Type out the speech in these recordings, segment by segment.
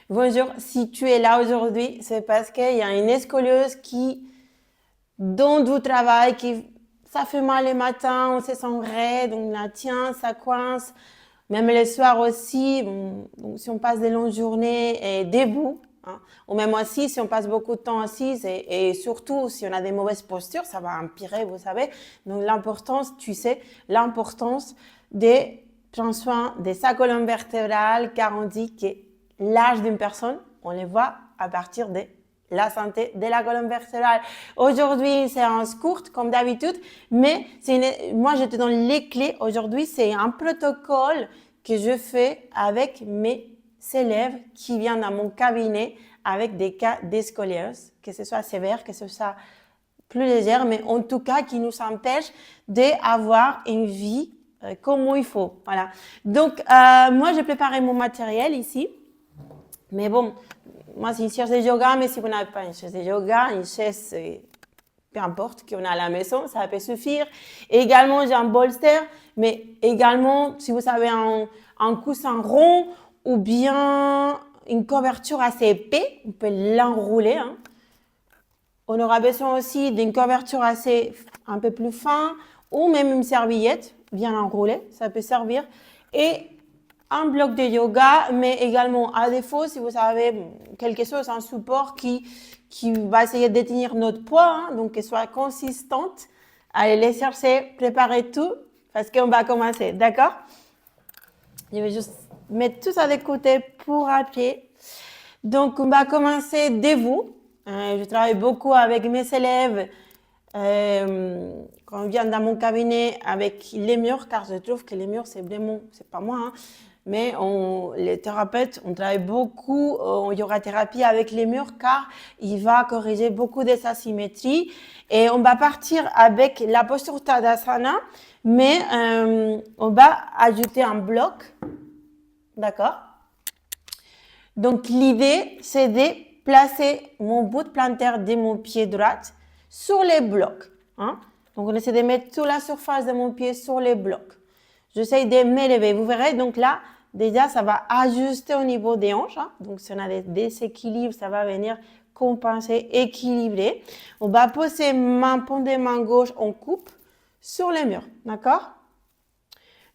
Bonjour, si tu es là aujourd'hui, c'est parce qu'il y a une scoliose dont du travail, ça fait mal le matin, on se sent raide, on la tient, ça coince, même le soir aussi, donc si on passe des longues journées et debout, hein, ou même assis, si on passe beaucoup de temps assise et surtout si on a des mauvaises postures, ça va empirer, vous savez. Donc l'importance, tu sais, l'importance de prendre soin de sa colonne vertébrale, car on dit que l'âge d'une personne, on les voit à partir de la santé de la colonne vertébrale. Aujourd'hui, une séance courte, comme d'habitude, mais moi, je te donne les clés. Aujourd'hui, c'est un protocole que je fais avec mes élèves qui viennent dans mon cabinet avec des cas de scoliose, que ce soit sévère, que ce soit plus légère, mais en tout cas qui nous empêche d'avoir une vie comme il faut. Voilà. Donc, moi, j'ai préparé mon matériel ici. Mais bon, moi, c'est une chaise de yoga, mais si vous n'avez pas une chaise de yoga, une chaise, peu importe, qu'on a à la maison, ça peut suffire. Et également, j'ai un bolster, mais également, si vous avez un coussin rond ou bien une couverture assez épais, on peut l'enrouler. Hein. On aura besoin aussi d'une couverture assez un peu plus fin ou même une serviette bien enroulée, ça peut servir. Et un bloc de yoga, mais également à défaut, si vous avez quelque chose, un support qui va essayer de tenir notre poids, hein, donc qu'elle soit consistante. Allez, les chercher, préparez tout, parce qu'on va commencer, d'accord? Je vais juste mettre tout ça de côté pour appuyer. Donc, on va commencer debout. Je travaille beaucoup avec mes élèves quand on vient dans mon cabinet avec les murs, car je trouve que les murs, c'est vraiment, c'est pas moi, hein, mais les thérapeutes, on travaille beaucoup en yoga thérapie avec les murs car il va corriger beaucoup des asymétries. Et on va partir avec la posture Tadasana, mais on va ajouter un bloc, d'accord? Donc l'idée, c'est de placer mon bout plantaire de mon pied droit sur les blocs. Hein? Donc on essaie de mettre toute la surface de mon pied sur les blocs. J'essaie de m'élever. Vous verrez, donc là, déjà, ça va ajuster au niveau des hanches. Hein. Donc, si on a des déséquilibres, ça va venir compenser, équilibrer. On va poser main pointée, main gauche en coupe sur les murs. D'accord?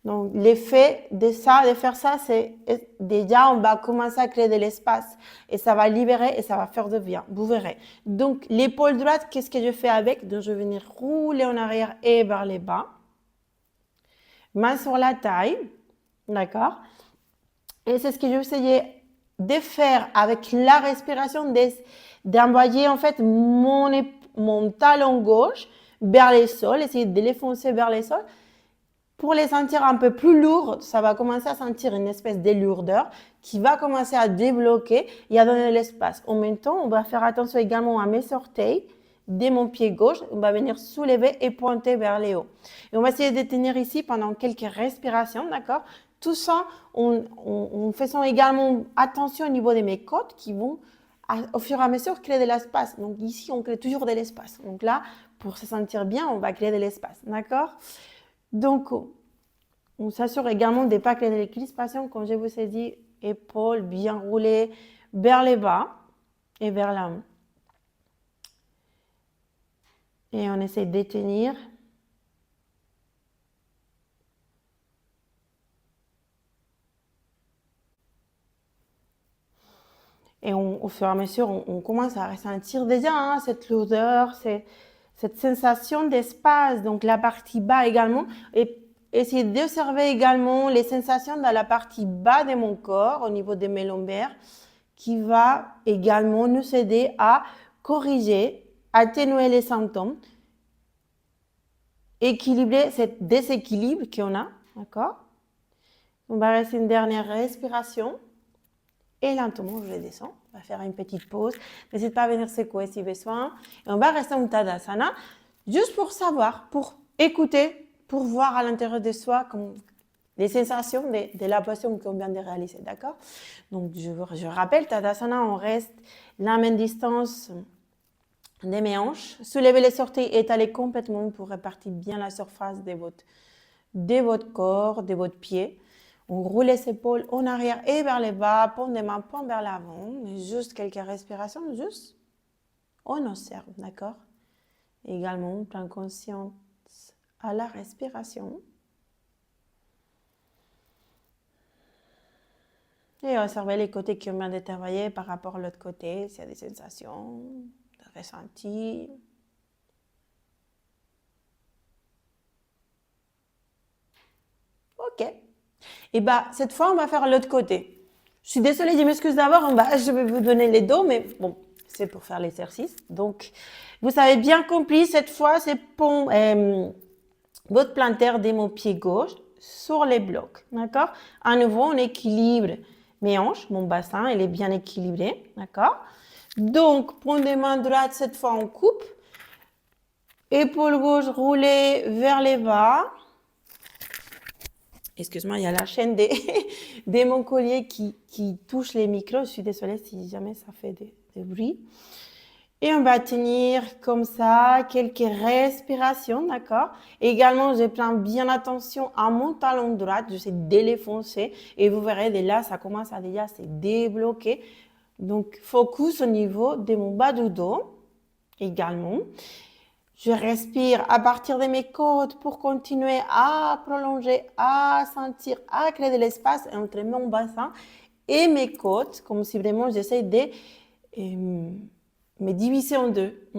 Donc, l'effet de faire ça, c'est déjà, on va commencer à créer de l'espace et ça va libérer et ça va faire de bien. Vous verrez. Donc, l'épaule droite, qu'est-ce que je fais avec? Donc, je vais venir rouler en arrière et vers les bas. Main sur la taille, d'accord? Et c'est ce que je vais essayer de faire avec la respiration, d'envoyer en fait mon talon gauche vers les sols, essayer de les foncer vers les sols. Pour les sentir un peu plus lourds, ça va commencer à sentir une espèce de lourdeur qui va commencer à débloquer et à donner de l'espace. En même temps, on va faire attention également à mes orteils de mon pied gauche. On va venir soulever et pointer vers les hauts. Et on va essayer de tenir ici pendant quelques respirations, d'accord? Tout ça en faisant également attention au niveau de mes côtes qui vont, au fur et à mesure, créer de l'espace. Donc ici, on crée toujours de l'espace. Donc là, pour se sentir bien, on va créer de l'espace, d'accord? Donc, on s'assure également de ne pas créer de crispations, comme je vous ai dit, épaules bien roulées vers les bas et vers l'avant. Et on essaie de tenir. Et au fur et à mesure, on commence à ressentir déjà hein, cette lourdeur, cette sensation d'espace. Donc, la partie bas également. Et essayer d'observer également les sensations dans la partie bas de mon corps, au niveau de mes lombaires, qui va également nous aider à corriger, atténuer les symptômes, équilibrer ce déséquilibre qu'on a, d'accord? On va rester une dernière respiration et lentement je descends. On va faire une petite pause. N'hésite pas à venir secouer si besoin. Et on va rester en Tadasana juste pour savoir, pour écouter, pour voir à l'intérieur de soi les sensations de la position qu'on vient de réaliser, d'accord? Donc, je rappelle, Tadasana, on reste la même distance de mes hanches. Soulevez les orteils, étalez complètement pour répartir bien la surface de votre corps, de votre pied. On roule les épaules en arrière et vers le bas, pont des mains, point vers l'avant. Juste quelques respirations, juste. On observe, d'accord? Également, on prend conscience à la respiration. Et observez les côtés qui ont bien de travailler par rapport à l'autre côté, s'il y a des sensations, des ressentis. Ok. Et bien, cette fois, on va faire l'autre côté. Je suis désolée, je m'excuse d'abord, je vais vous donner les dos, mais bon, c'est pour faire l'exercice. Donc, vous avez bien compris, cette fois, c'est votre plantaire de mon pied gauche sur les blocs, d'accord? À nouveau, on équilibre mes hanches, mon bassin, il est bien équilibré, d'accord? Donc, paume des mains droites, cette fois, on coupe. Épaule gauche roulée vers les bas. Excuse-moi, il y a la chaîne des mon collier qui touche les micros. Je suis désolée si jamais ça fait des bruits. Et on va tenir comme ça quelques respirations, d'accord? Également, je prends bien attention à mon talon droit. J'essaie de les foncer et vous verrez, dès là, ça commence à déjà se débloquer. Donc, focus au niveau de mon bas du dos également. Je respire à partir de mes côtes pour continuer à prolonger, à sentir, à créer de l'espace entre mon bassin et mes côtes, comme si vraiment j'essaie de me diviser en deux.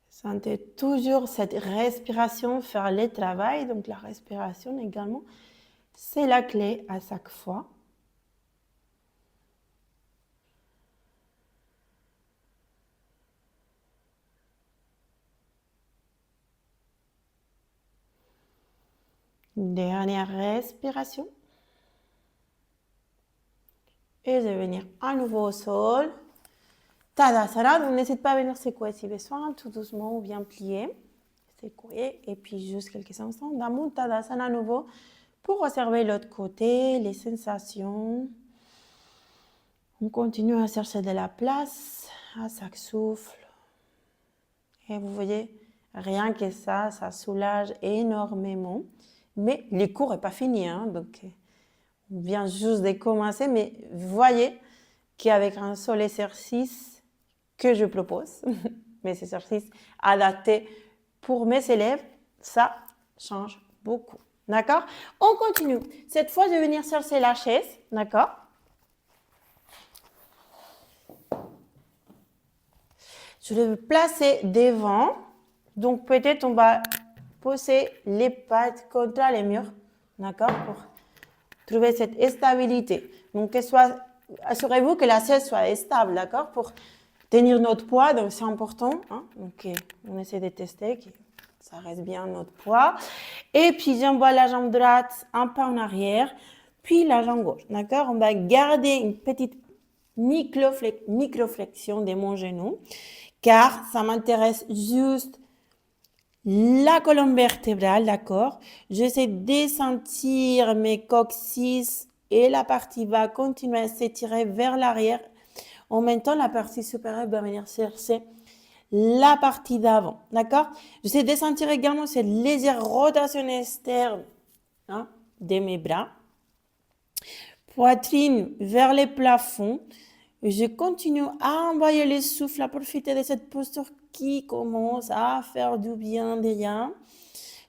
Sentez toujours cette respiration faire le travail. Donc la respiration également, c'est la clé à chaque fois. Dernière respiration. Et je vais venir à nouveau au sol. Tadasana, donc n'hésite pas à venir secouer si besoin, tout doucement ou bien plier. Secouer et puis juste quelques instants dans mon Tadasana à nouveau pour observer l'autre côté, les sensations. On continue à chercher de la place à chaque souffle. Et vous voyez, rien que ça soulage énormément. Mais le cours n'est pas fini, hein, donc on vient juste de commencer, mais vous voyez qu'avec un seul exercice que je propose, mes exercices adaptés pour mes élèves, ça change beaucoup. D'accord? On continue. Cette fois, je vais venir chercher la chaise. D'accord? Je vais me placer devant. Donc, peut-être on va poser les pattes contre les murs. D'accord? Pour trouver cette stabilité. Donc, assurez-vous que la chaise soit stable. D'accord? Pour tenir notre poids, donc c'est important. Hein? Donc, on essaie de tester que ça reste bien notre poids. Et puis, j'envoie la jambe droite un pas en arrière, puis la jambe gauche. D'accord? On va garder une petite microflexion de mon genou, car ça m'intéresse juste la colonne vertébrale, d'accord? J'essaie de sentir mes coccyx et la partie va continuer à s'étirer vers l'arrière. En même temps, la partie supérieure va venir chercher la partie d'avant, d'accord? J'essaie de sentir également cette légère rotation externe de mes bras. Poitrine vers les plafonds. Je continue à envoyer le souffle, à profiter de cette posture qui commence à faire du bien déjà.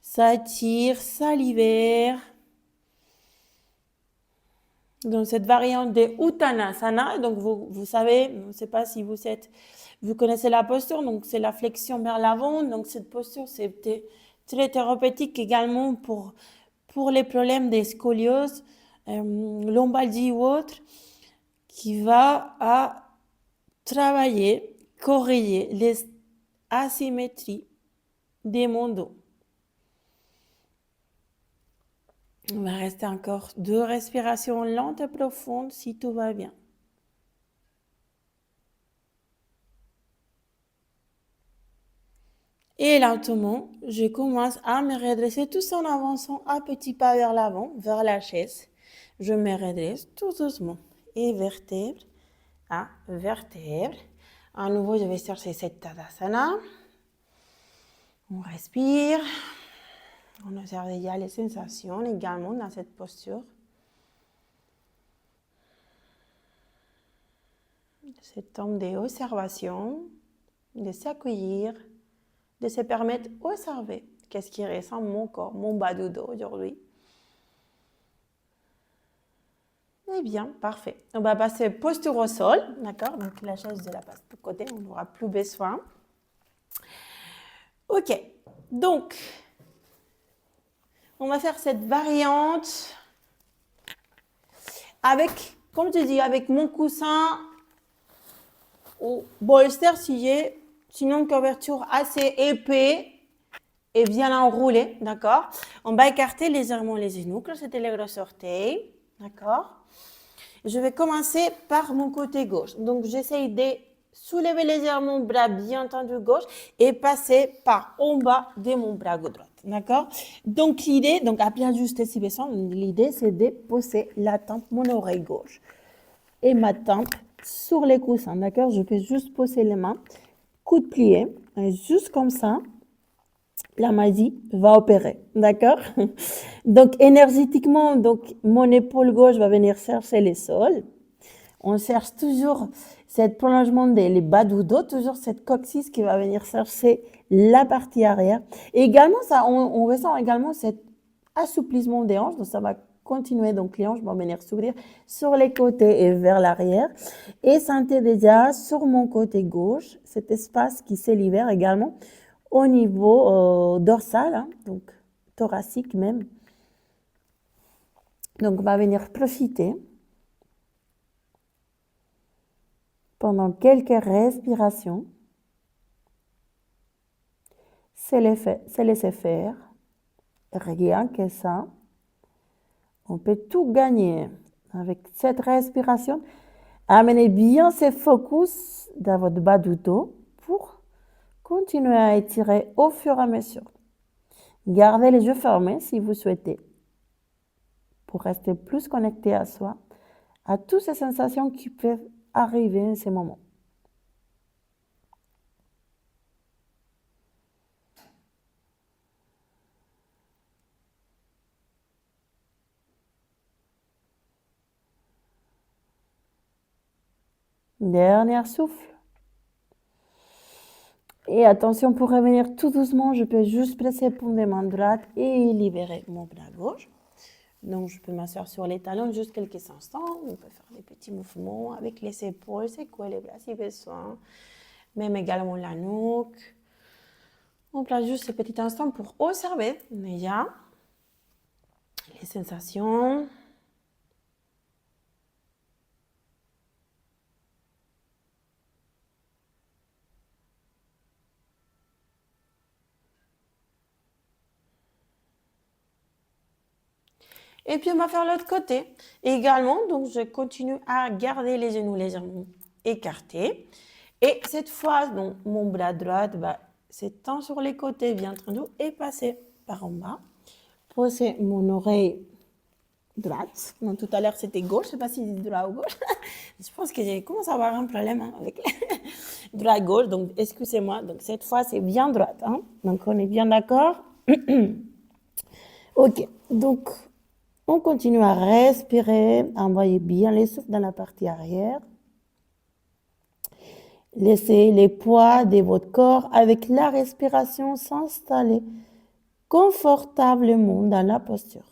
Ça tire, ça libère. Donc, cette variante de Uttanasana, donc vous savez, je ne sais pas si vous connaissez la posture, donc c'est la flexion vers l'avant. Donc, cette posture, c'est très thérapeutique également pour les problèmes de scoliose, lombalgie ou autre, qui va à travailler, corriger les asymétries de mon dos. On va rester encore 2 respirations lentes et profondes si tout va bien. Et lentement, je commence à me redresser tout en avançant à petits pas vers l'avant, vers la chaise. Je me redresse tout doucement et vertèbre à vertèbre. À nouveau, je vais chercher cette Tadasana. On respire. On observe déjà les sensations également dans cette posture. C'est temps d'observation, de s'accueillir, de se permettre d'observer qu'est-ce qui ressent mon corps, mon bas du dos aujourd'hui. Eh bien, parfait. On va passer posture au sol, d'accord? Donc la chaise de la passe de côté, on n'aura plus besoin. Ok, donc on va faire cette variante avec, comme tu dis, avec mon coussin ou bolster si j'ai, sinon une couverture assez épais et bien enroulée, d'accord? On va écarter légèrement les genoux, c'était les gros orteils, d'accord? Je vais commencer par mon côté gauche. Donc, j'essaye de soulever légèrement mon bras bien tendu gauche et passer par en bas de mon bras droit. D'accord? Donc, l'idée, donc, à bien ajuster si besoin, l'idée, c'est de poser la tempe, mon oreille gauche et ma tempe sur les coussins. D'accord? Je peux juste poser les mains, coude plié, juste comme ça. La magie va opérer, d'accord? Donc, énergétiquement, donc, mon épaule gauche va venir chercher les sols. On cherche toujours cette prolongement des bas du dos, toujours cette coccyx qui va venir chercher la partie arrière. Et également, ça, on ressent également cet assouplissement des hanches, donc ça va continuer, donc les hanches vont venir s'ouvrir sur les côtés et vers l'arrière. Et sentez déjà sur mon côté gauche cet espace qui se libère également au niveau dorsal, hein, donc thoracique même. Donc on va venir profiter pendant quelques respirations, se laisser faire, rien que ça. On peut tout gagner avec cette respiration. Amenez bien ce focus dans votre bas du dos pour continuer à étirer au fur et à mesure. Gardez les yeux fermés si vous souhaitez pour rester plus connecté à soi, à toutes ces sensations qui peuvent arriver en ces moments. Dernier souffle. Et attention, pour revenir tout doucement, je peux juste presser pour mes mains droites et libérer mon bras gauche. Donc, je peux m'asseoir sur les talons juste quelques instants. On peut faire des petits mouvements avec les épaules, secouer les bras si besoin. Même également la nuque. On place juste ces petits instants pour observer déjà les sensations. Et puis, on va faire l'autre côté. Et également, donc, je continue à garder les genoux légèrement écartés. Et cette fois, donc, mon bras droit s'étend sur les côtés, bien entendu, et passer par en bas. Poser mon oreille droite. Donc, tout à l'heure, c'était gauche. Je ne sais pas si c'est droit ou gauche. Je pense que j'ai commencé à avoir un problème avec droit-gauche. Donc, excusez-moi. Donc, cette fois, c'est bien droite. Hein? Donc, on est bien d'accord. OK. Donc, on continue à respirer, envoyer bien les souffles dans la partie arrière. Laissez les poids de votre corps avec la respiration s'installer confortablement dans la posture.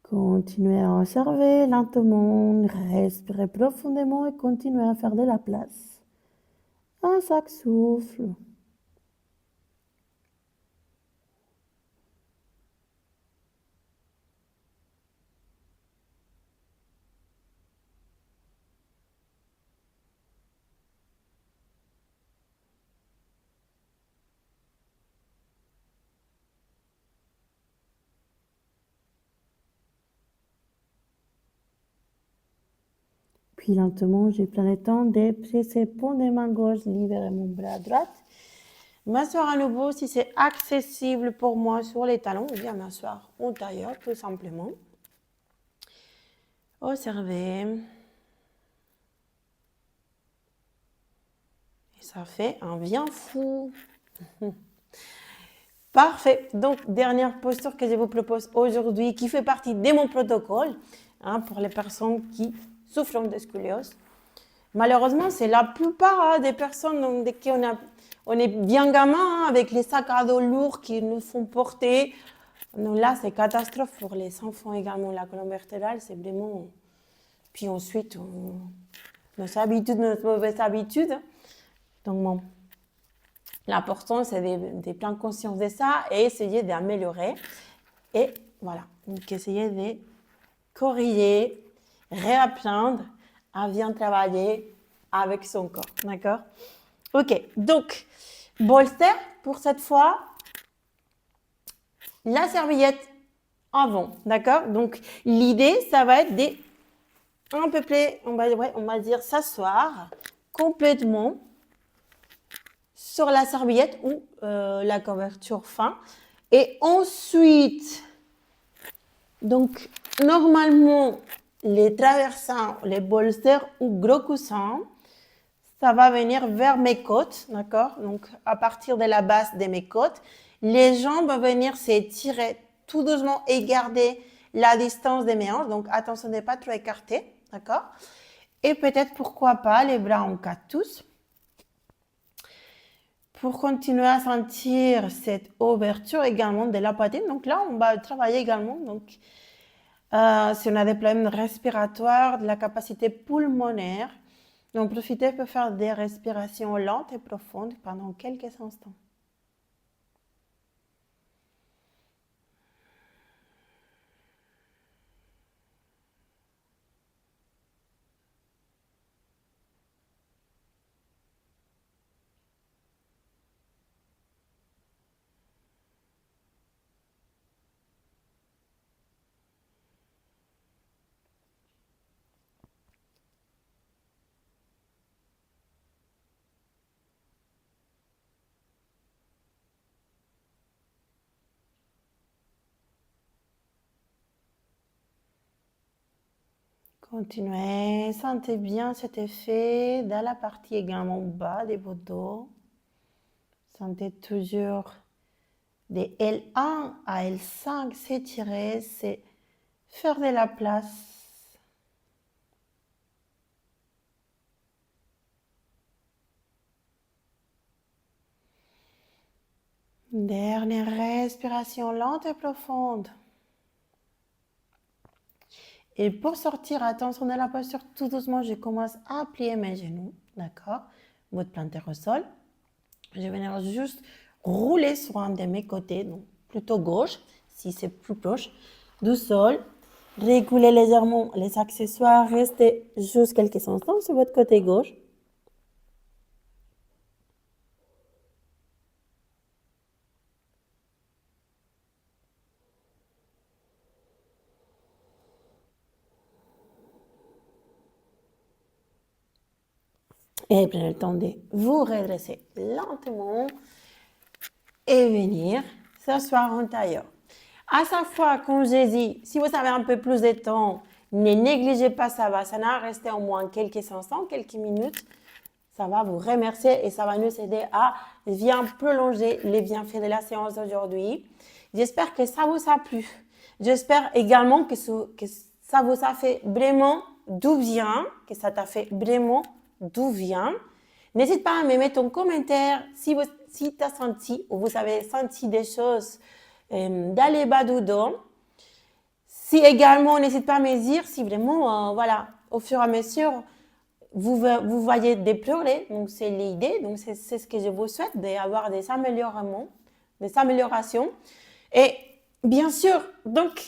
Continuez à observer lentement, respirez profondément et continuez à faire de la place à chaque souffle. Puis lentement, je prends le temps de presser pour de main gauche, libérer mon bras droit. M'asseoir à nouveau si c'est accessible pour moi sur les talons ou bien m'asseoir en tailleur tout simplement. Observez. Et ça fait un bien fou. Parfait. Donc, dernière posture que je vous propose aujourd'hui, qui fait partie de mon protocole pour les personnes qui souffrent de scoliose. Malheureusement, c'est la plupart des personnes donc, de qui on est bien gamin avec les sacs à dos lourds qui nous font porter. Donc là, c'est catastrophe pour les enfants également. La colonne vertébrale, c'est vraiment... Puis ensuite, nos habitudes, nos mauvaises habitudes. Donc bon, l'important, c'est de prendre conscience de ça et essayer d'améliorer. Et voilà, donc essayer de corriger, réapprendre à bien travailler avec son corps, d'accord? Ok, donc, bolster, pour cette fois, la serviette avant, d'accord? Donc, l'idée, ça va être de, à peu près, on va dire, s'asseoir complètement sur la serviette ou la couverture fin. Et ensuite, donc, normalement, les traversins, les bolsters ou gros coussins, ça va venir vers mes côtes, d'accord? Donc, à partir de la base de mes côtes, les jambes vont venir s'étirer tout doucement et garder la distance de mes hanches. Donc, attention de ne pas trop écarter, d'accord? Et peut-être, pourquoi pas, les bras en quatre tous. Pour continuer à sentir cette ouverture également de la poitrine. Donc là, on va travailler également. Donc, si on a des problèmes respiratoires, de la capacité pulmonaire, donc profitez pour faire des respirations lentes et profondes pendant quelques instants. Continuez, sentez bien cet effet dans la partie également bas de votre dos. Sentez toujours des L1 à L5 s'étirer, c'est faire de la place. Dernière respiration lente et profonde. Et pour sortir, attention à la posture, tout doucement, je commence à plier mes genoux, d'accord? Votre plantaire au sol. Je vais venir juste rouler sur un de mes côtés, donc plutôt gauche, si c'est plus proche du sol. Réguler légèrement les accessoires, restez juste quelques instants sur votre côté gauche. Et prenez le temps de vous redresser lentement et venir s'asseoir en tailleur. À chaque fois, comme j'ai dit, si vous avez un peu plus de temps, ne négligez pas Savasana, restez au moins quelques instants, quelques minutes. Ça va vous remercier et ça va nous aider à bien prolonger les bienfaits de la séance d'aujourd'hui. J'espère que ça vous a plu. J'espère également que ça vous a fait vraiment du bien, que ça t'a fait vraiment du bien. N'hésite pas à me mettre en commentaire si tu as senti ou vous avez senti des choses dans les bas du dos. Si également, n'hésite pas à me dire si vraiment, voilà, au fur et à mesure, vous voyez des progrès, donc c'est l'idée, donc c'est ce que je vous souhaite, d'avoir des améliorations. Et bien sûr, donc,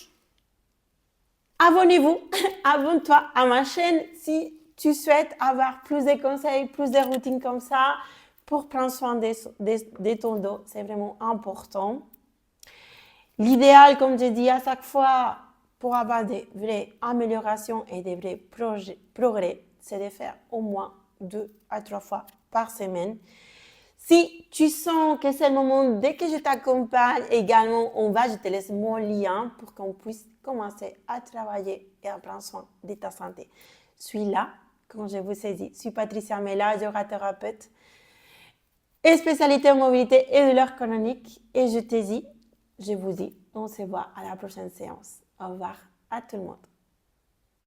abonnez-vous, abonne-toi à ma chaîne si tu souhaites avoir plus de conseils, plus de routines comme ça pour prendre soin de ton dos. C'est vraiment important. L'idéal, comme je dis à chaque fois, pour avoir des vraies améliorations et des vrais progrès, c'est de faire au moins 2 à 3 fois par semaine. Si tu sens que c'est le moment, dès que je t'accompagne également, je te laisse mon lien pour qu'on puisse commencer à travailler et à prendre soin de ta santé. Je suis là, quand je vous saisis. Je suis Patricia Mela, yoga-thérapeute et spécialité en mobilité et douleurs chroniques. Et je vous dis, on se voit à la prochaine séance. Au revoir à tout le monde.